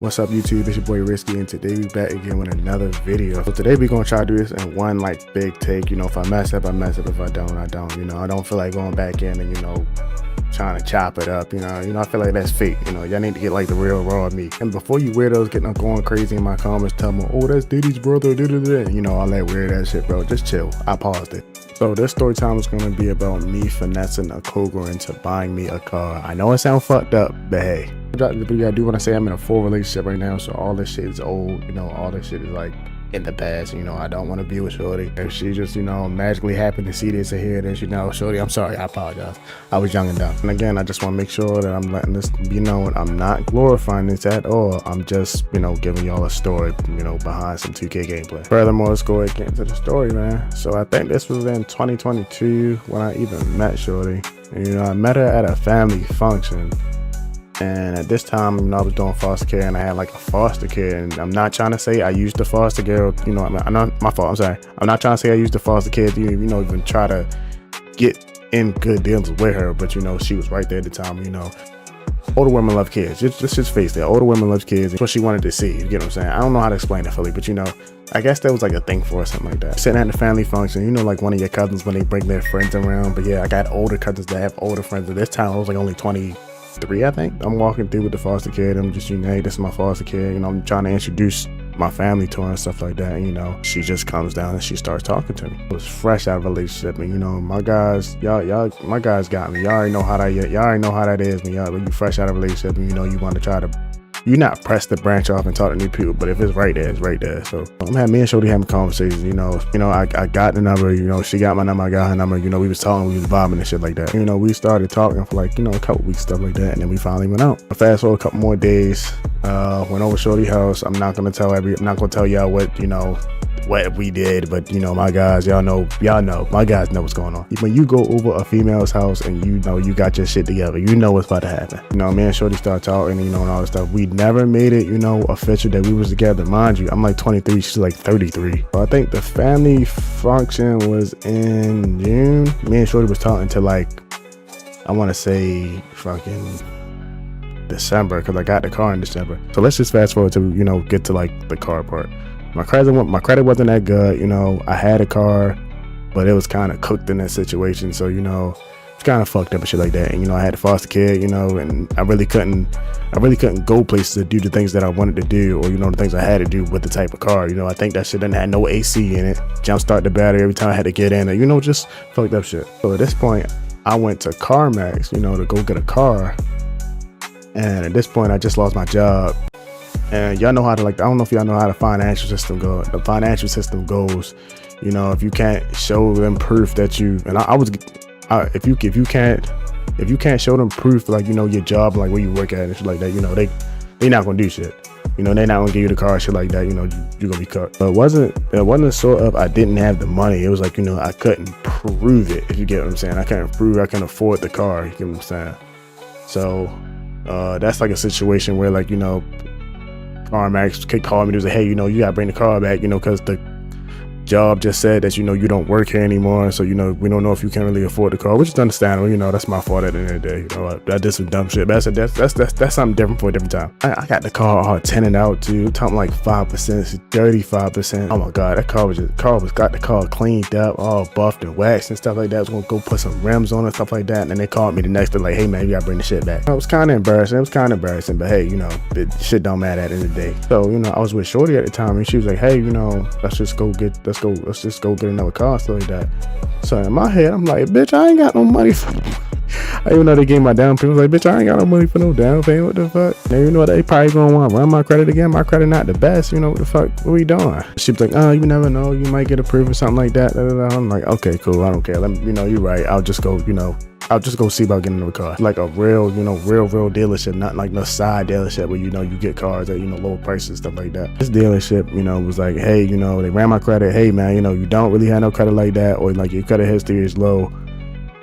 What's up YouTube, it's your boy Risky, and today we back again with another video. So today we're gonna try to do this in one like big take. If I mess up, I mess up. If I don't, I don't. I don't feel like going back in and trying to chop it up. I feel like that's fake. Y'all need to get like the real raw meat. And before you weirdos getting going crazy in my comments, tell me, oh, that's Diddy's brother, all that weird ass shit, bro. Just chill. I paused it. So this story time is gonna be about me finessing a cougar into buying me a car. I know it sounds fucked up, but hey. I do want to say I'm in a full relationship right now, so all this shit is old. All this shit is like in the past. I don't want to be with shorty. If she just magically happened to see this or hear this, shorty, I'm sorry, I apologize. I was young and dumb. And again, I just want to make sure that I'm letting this be known. I'm not glorifying this at all. I'm just giving y'all a story behind some 2K gameplay. Furthermore, let's go ahead and get into the story, man. So I think this was in 2022 when I even met shorty. I met her at a family function. And at this time, I was doing foster care, and I had like a foster care. And I'm not trying to say I used the foster girl, I'm not, my fault, I'm sorry. I'm not trying to say I used the foster kid to, even try to get in good deals with her. But, she was right there at the time, Older women love kids. Just face it. Older women love kids. That's what she wanted to see. You get what I'm saying? I don't know how to explain it fully, but I guess that was like a thing for her, something like that. Sitting at the family function, like one of your cousins when they bring their friends around. But yeah, I got older cousins that have older friends. At this time, I was like only 23, I think. I'm walking through with the foster kid. I'm just, hey, this is my foster kid. I'm trying to introduce my family to her and stuff like that. And, she just comes down and she starts talking to me. I was fresh out of a relationship, and my guys, my guys got me. Y'all already know how that is when you fresh out of a relationship and you want to try to. You're not pressed to branch off and talk to new people, but if it's right there, it's right there. So I'm having me and Shorty having conversations. I got the number. She got my number. I got her number. We was talking, we was vibing and shit like that. We started talking for like a couple weeks, stuff like that, and then we finally went out. Fast forward a couple more days. Went over Shorty's house. I'm not gonna tell y'all what we did, but my guys, y'all know, my guys know what's going on. When you go over a female's house and you got your shit together, what's about to happen. Me and Shorty start talking, and all this stuff. We never made it, official that we was together. Mind you, I'm like 23, she's like 33. So I think the family function was in June. Me and Shorty was talking to like, I want to say fucking December, because I got the car in December. So let's just fast forward to get to like the car part. My credit wasn't that good. I had a car, but it was kind of cooked in that situation. So it's kind of fucked up and shit like that. And I had a foster kid, and I really couldn't go places to do the things that I wanted to do, or the things I had to do with the type of car. I think that shit didn't have no AC in it. Jump start the battery every time I had to get in it. Just fucked up shit. So at this point, I went to CarMax, to go get a car. And at this point, I just lost my job. And y'all know how to I don't know if y'all know how the financial system goes. The financial system goes, if you can't show them proof that if you can't show them proof, your job, like where you work at and shit like that, they not gonna do shit. They not gonna give you the car, shit like that. You're gonna be cut. But it wasn't sort of I didn't have the money. It was like I couldn't prove it. If you get what I'm saying, I couldn't prove I can afford the car. You get what I'm saying? So that's like a situation where CarMax could call me and say, hey, you gotta bring the car back, because the job just said that, you don't work here anymore. So, we don't know if you can really afford the car, which is understandable. That's my fault at the end of the day. I did some dumb shit, but that's something different for a different time. I got the car all tinted out too, talking like 5%, 35%. Oh my God, that car was got the car cleaned up, all buffed and waxed and stuff like that. I was gonna go put some rims on and stuff like that. And then they called me the next day like, hey man, you gotta bring the shit back. It was kind of embarrassing. But hey, the shit don't matter at the end of the day. So, I was with Shorty at the time, and she was like, hey, let's just go get another car, stuff like that. So in my head, I'm like, bitch, I ain't got no money for I even know they gave my down payment. I was like, bitch, I ain't got no money for no down payment. What the fuck? Now they probably gonna want to run my credit again. My credit not the best. What the fuck? What we doing? She was like, oh, you never know. You might get approved or something like that. I'm like, okay, cool. I don't care. You're right. I'll just go see about getting another car. Like a real dealership, not like no side dealership where you get cars at low prices, stuff like that. This dealership, was like, hey, they ran my credit. Hey man, you don't really have no credit like that, or like your credit history is low.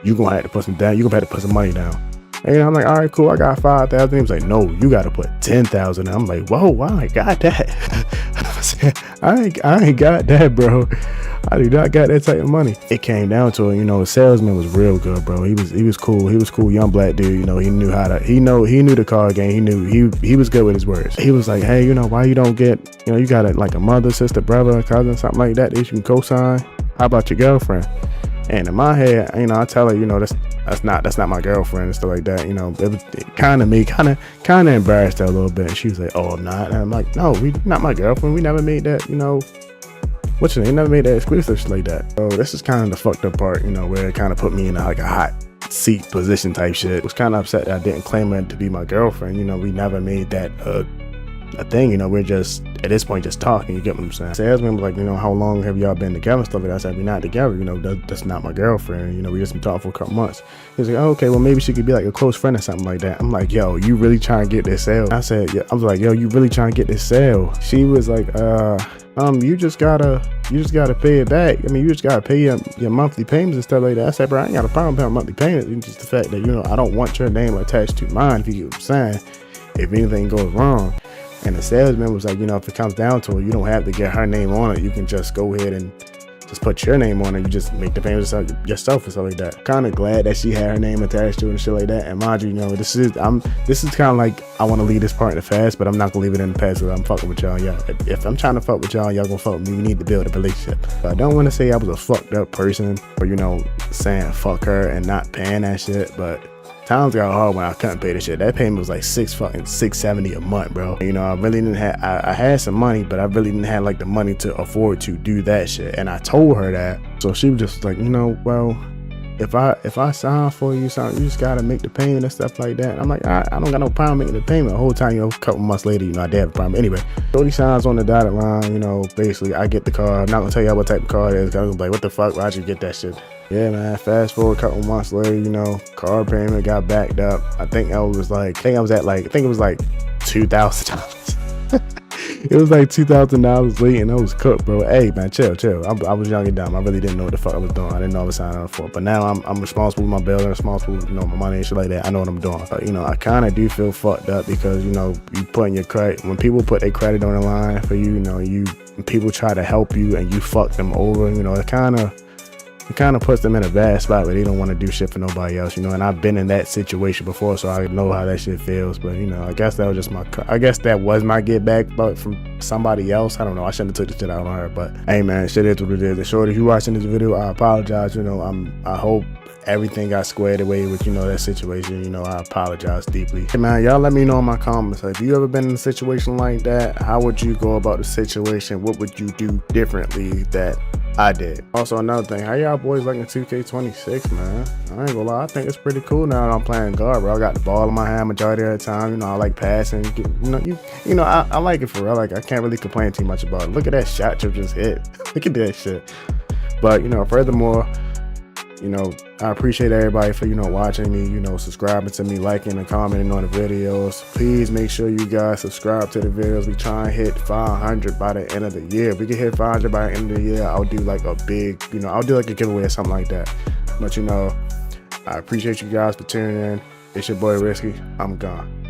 You gonna have to put some down. You gonna have to put some money down. And I'm like, all right, cool. I got 5,000. He was like, no, you gotta put 10,000. I'm like, whoa, I ain't got that. I ain't got that, bro. I do not got that type of money. It came down to it, you know, the salesman was real good, bro. He was cool. He was cool, young black dude. You know, he knew how to, he knew the card game. He was good with his words. He was like, hey, you know, why you don't get, you know, you got like a mother, sister, brother, cousin, something like that you can co-sign. How about your girlfriend? And in my head, you know, I tell her, you know, that's not my girlfriend and stuff like that. You know, it kind of embarrassed her a little bit. And she was like, oh, I'm not. And I'm like, no, we not my girlfriend. We never made that, you know. What's your name? Never made that exclusive like that. So this is kind of the fucked up part, you know, where it kind of put me in like a hot seat position type shit. I was kind of upset that I didn't claim her to be my girlfriend. You know, we never made that a thing. You know, we're just at this point just talking. You get what I'm saying? Salesman was like, you know, how long have y'all been together and stuff like that? I said, we're not together. You know, that's not my girlfriend. You know, we just been talking for a couple months. He was like, oh, okay, well maybe she could be like a close friend or something like that. I'm like, yo, you really trying to get this sale? I said, yeah. I was like, yo, you really trying to get this sale? She was like, you just gotta pay it back. I mean, you just gotta pay your monthly payments and stuff like that. I said, bro, I ain't got a problem paying monthly payments. It's just the fact that, you know, I don't want your name attached to mine, if you get what I'm saying, if anything goes wrong. And the salesman was like, you know, if it comes down to it, you don't have to get her name on it. You can just go ahead and just put your name on it. You just make the payments yourself and stuff like that. Kind of glad that she had her name attached to it and shit like that. And mind you, you know, this is kind of like, I want to leave this part in the past, but I'm not gonna leave it in the past because I'm fucking with y'all. Yeah, if I'm trying to fuck with y'all gonna fuck with me. We need to build a relationship. But I don't want to say I was a fucked up person or, you know, saying fuck her and not paying that shit. But times got hard when I couldn't pay the shit. That payment was like $670 a month, bro. You know, I really didn't have, I had some money, but I really didn't have like the money to afford to do that shit. And I told her that. So she was just like, you know, well, if I sign for you something, you just gotta make the payment and stuff like that. And I'm like, I don't got no problem making the payment. The whole time, you know, a couple months later, you know, I did have a problem. Anyway, 30 signs on the dotted line, you know, basically I get the car. I'm not gonna tell y'all what type of car it is, 'cause I'm like, what the fuck, why'd you get that shit? Yeah, man, fast forward a couple months later, you know, car payment got backed up. I think it was like $2,000. It was like $2,000 late, and I was cooked, bro. Hey, man, chill. I was young and dumb. I really didn't know what the fuck I was doing. I didn't know I was signing up for it. But now I'm responsible with my bills and responsible with, you know, my money and shit like that. I know what I'm doing. But, you know, I kind of do feel fucked up because, you know, you putting your credit, when people put their credit on the line for you, you know, people try to help you and you fuck them over, you know, it kind of puts them in a bad spot where they don't want to do shit for nobody else, you know. And I've been in that situation before, so I know how that shit feels. But, you know, I guess that was my get back, but from somebody else. I don't know. I shouldn't have took the shit out on her. But hey, man, shit is what it is. And shorty, if you watching this video, I apologize. You know, I hope everything got squared away with, you know, that situation. You know, I apologize deeply. Hey, man, y'all let me know in my comments. If you ever been in a situation like that, how would you go about the situation? What would you do differently that I did? Also, another thing, how y'all boys liking 2K26, man? I ain't gonna lie, I think it's pretty cool now that I'm playing guard, bro. I got the ball in my hand majority of the time. You know, I like passing. You know, I like it for real. Like, I can't really complain too much about it. Look at that shot you just hit. Look at that shit. But, you know, furthermore, you know, I appreciate everybody for, you know, watching me, you know, subscribing to me, liking and commenting on the videos. Please make sure you guys subscribe to the videos. We try and hit 500 by the end of the year. If we can hit 500 by the end of the year, I'll do like a big, you know, I'll do like a giveaway or something like that. But, you know, I appreciate you guys for tuning in. It's your boy Risky. I'm gone.